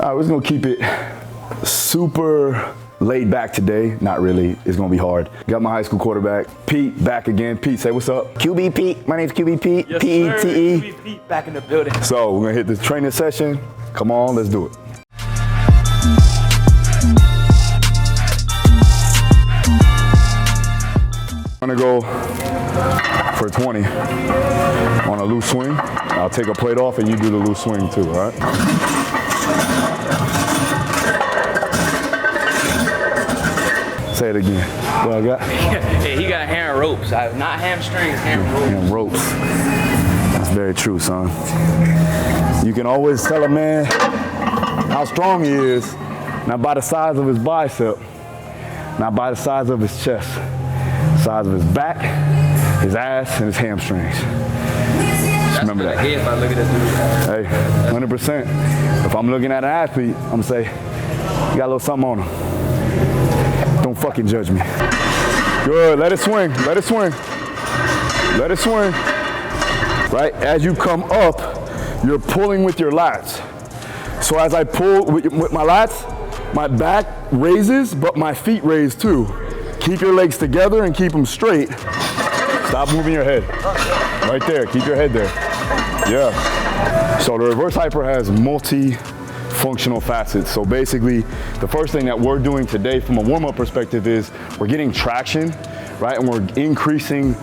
We're just gonna keep it super laid back today. Not really, it's gonna be hard. Got my high school quarterback, Pete, back again. Pete, say what's up. QB Pete, my name's QB Pete, Yes, P-E-T-E. QB Pete back in the building. So we're gonna hit this training session. Come on, let's do it. I'm gonna go for 20 on a loose swing. I'll take a plate off and you do the loose swing too, all right? Say it again. What I got? Yeah, he got hand ropes. Not hamstrings, hand ropes. And ropes. That's very true, son. You can always tell a man how strong he is, not by the size of his bicep, not by the size of his chest, size of his back, his ass, and his hamstrings. Just remember that. If I look at this dude. Hey, 100%. If I'm looking at an athlete, I'm gonna say, you got a little something on him. Don't fucking judge me. Good, let it swing, let it swing. Let it swing. Right, as you come up, you're pulling with your lats. So as I pull with my lats, my back raises, but my feet raise too. Keep your legs together and keep them straight. Stop moving your head. Right there, keep your head there. Yeah. So the reverse hyper has multi-functional facets. So basically, the first thing that we're doing today from a warm-up perspective is we're getting traction, right? And we're increasing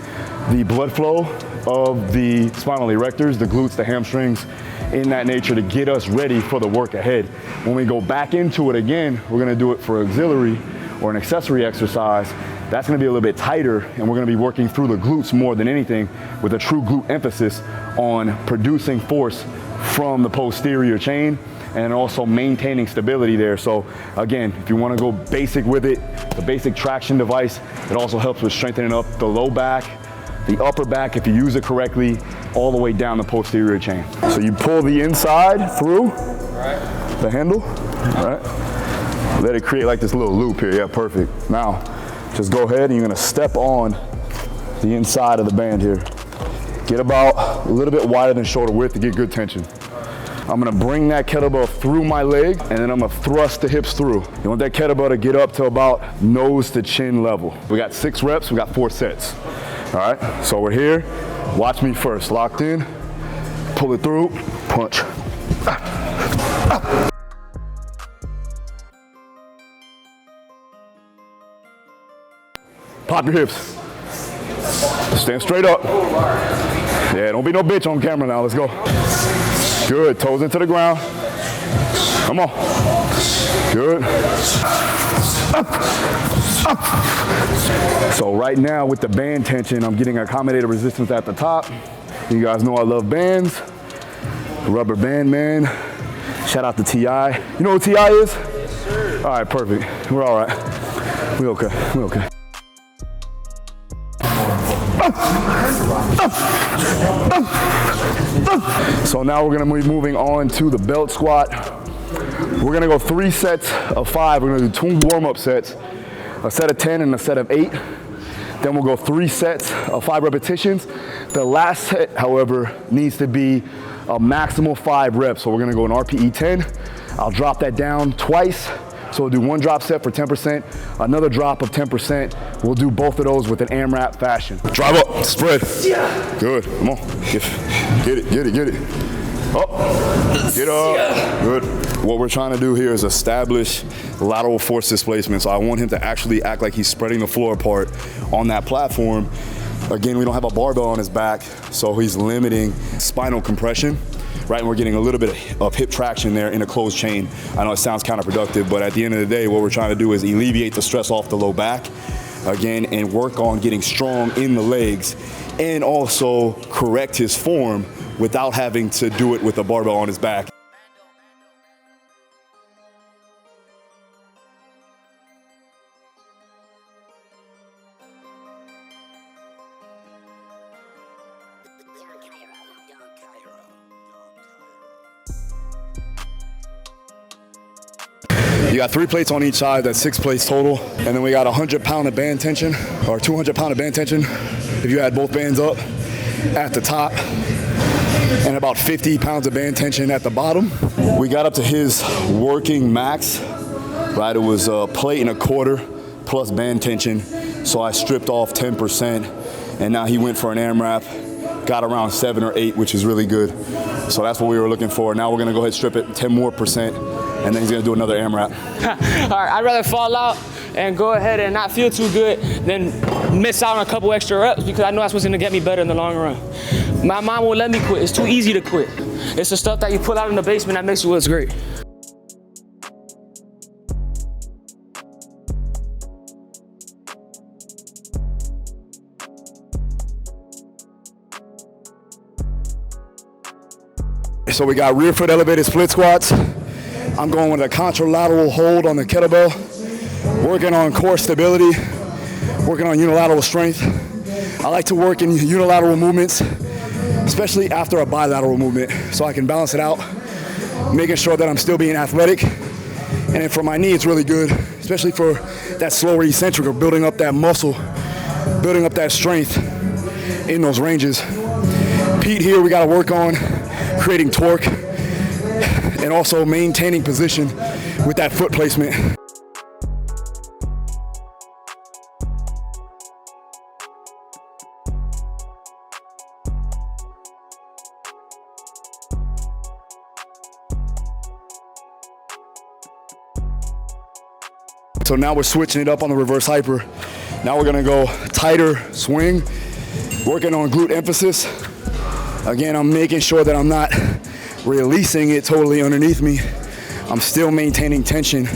the blood flow of the spinal erectors, the glutes, the hamstrings, in that nature to get us ready for the work ahead. When we go back into it again, we're gonna do it for auxiliary or an accessory exercise. That's gonna be a little bit tighter, and we're gonna be working through the glutes more than anything with a true glute emphasis on producing force from the posterior chain and also maintaining stability there. So again, if you wanna go basic with it, the basic traction device, it also helps with strengthening up the low back, the upper back if you use it correctly, all the way down the posterior chain. So you pull the inside through the handle, right? Let it create like this little loop here, yeah, perfect. Now, just go ahead and you're gonna step on the inside of the band here. Get about a little bit wider than shoulder width to get good tension. I'm gonna bring that kettlebell through my leg and then I'm gonna thrust the hips through. You want that kettlebell to get up to about nose to chin level. We got 6 reps, we got 4 sets. All right, so we're here. Watch me first, locked in, pull it through, punch. Pop your hips. Stand straight up. Yeah, don't be no bitch on camera now, let's go. Good, toes into the ground. Come on. Good. So right now with the band tension, I'm getting accommodated resistance at the top. You guys know I love bands. Rubber band man. Shout out to T.I. You know what T.I. is? Yes, sir. All right, perfect. We're all right. We okay, we okay. So now we're gonna be moving on to the belt squat. We're gonna go 3 sets of 5. We're gonna do 2 warm-up sets, a set of 10 and a set of 8. Then we'll go 3 sets of 5 repetitions. The last set, however, needs to be a maximal 5 reps. So we're gonna go an RPE 10. I'll drop that down twice. So we'll do 1 drop set for 10%, another drop of 10%. We'll do both of those with an AMRAP fashion. Drive up, spread. Good, come on. Get it, get it, get it. Up, get up, good. What we're trying to do here is establish lateral force displacement. So I want him to actually act like he's spreading the floor apart on that platform. Again, we don't have a barbell on his back, so he's limiting spinal compression. Right, and we're getting a little bit of hip traction there in a closed chain. I know it sounds counterproductive, but at the end of the day, what we're trying to do is alleviate the stress off the low back, again, and work on getting strong in the legs, and also correct his form without having to do it with a barbell on his back. You got 3 plates on each side, that's 6 plates total. And then we got 100 pound of band tension, or 200 pound of band tension. If you had both bands up at the top, and about 50 pounds of band tension at the bottom. We got up to his working max, right? It was a plate and a quarter plus band tension. So I stripped off 10%, and now he went for an AMRAP, got around 7 or 8, which is really good. So that's what we were looking for. Now we're gonna go ahead and strip it 10 more %, and then he's gonna do another AMRAP. All right, I'd rather fall out and go ahead and not feel too good than miss out on a couple extra reps, because I know that's what's gonna get me better in the long run. My mind won't let me quit. It's too easy to quit. It's the stuff that you pull out in the basement that makes you what's great. So we got rear foot elevated split squats. I'm going with a contralateral hold on the kettlebell, working on core stability, working on unilateral strength. I like to work in unilateral movements, especially after a bilateral movement, so I can balance it out, making sure that I'm still being athletic. And then for my knee, it's really good, especially for that slower eccentric or building up that muscle, building up that strength in those ranges. Pete here, we gotta work on creating torque and also maintaining position with that foot placement. So now we're switching it up on the reverse hyper. Now we're gonna go tighter swing, working on glute emphasis. Again, I'm making sure that I'm not releasing it totally underneath me. I'm still maintaining tension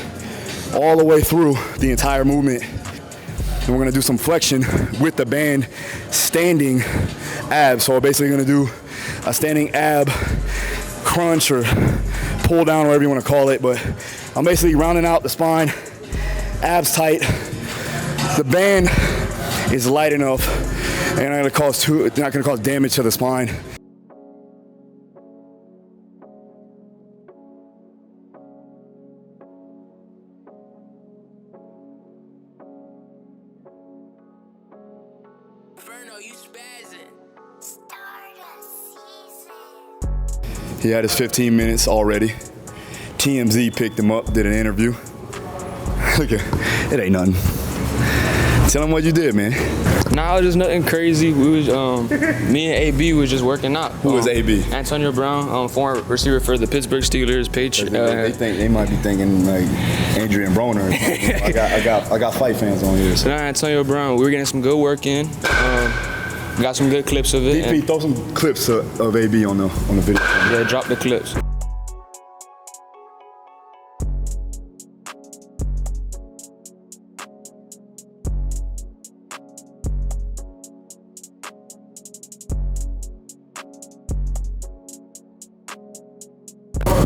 all the way through the entire movement. And we're gonna do some flexion with the band standing abs. So we're basically gonna do a standing ab crunch or pull down, whatever you wanna call it. But I'm basically rounding out the spine, abs tight. The band is light enough and it's not gonna cause damage to the spine. He had his 15 minutes already. TMZ picked him up, did an interview. Look at it, ain't nothing. Tell him what you did, man. Nah, it was just nothing crazy. We was, me and AB was just working out. Who was AB? Antonio Brown, former receiver for the Pittsburgh Steelers. They might be thinking like Adrian Broner. Or something. I got fight fans on here. So. Nah, Antonio Brown. We were getting some good work in. Got some good clips of it. DP, throw some clips of AB on the video. Yeah, drop the clips.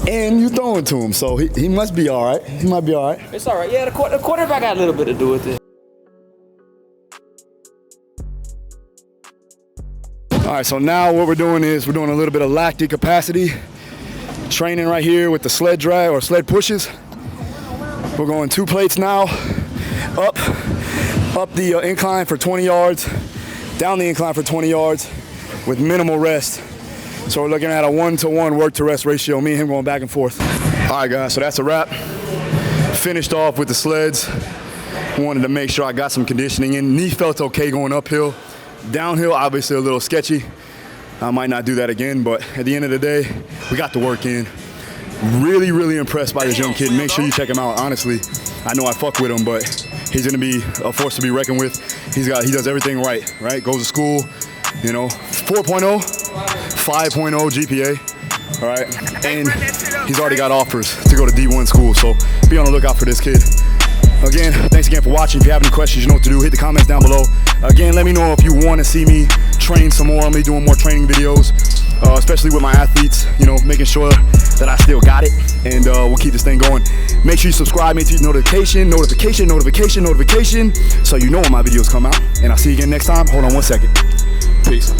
And you throwing to him, so he must be all right. He might be all right. It's all right. Yeah, the quarterback got a little bit to do with it. All right, so now what we're doing is we're doing a little bit of lactic capacity training right here with the sled drag or sled pushes. We're going 2 plates now, up the incline for 20 yards, down the incline for 20 yards with minimal rest. So we're looking at a 1-to-1 work to rest ratio, me and him going back and forth. All right, guys, so that's a wrap. Finished off with the sleds. Wanted to make sure I got some conditioning in. Knee felt okay going uphill. Downhill, obviously a little sketchy. I might not do that again, but at the end of the day, we got the work in. Really, really impressed by this young kid. Make sure you check him out, honestly. I know I fuck with him, but he's gonna be a force to be reckoned with. He does everything right? Goes to school, 4.0, 5.0 GPA, all right? And he's already got offers to go to D1 school, so be on the lookout for this kid. Again, thanks again for watching. If you have any questions, you know what to do. Hit the comments down below. Again, let me know if you want to see me train some more. I'm going to be doing more training videos, especially with my athletes, making sure that I still got it. And we'll keep this thing going. Make sure you subscribe, make sure you notification, so you know when my videos come out. And I'll see you again next time. Hold on 1 second. Peace.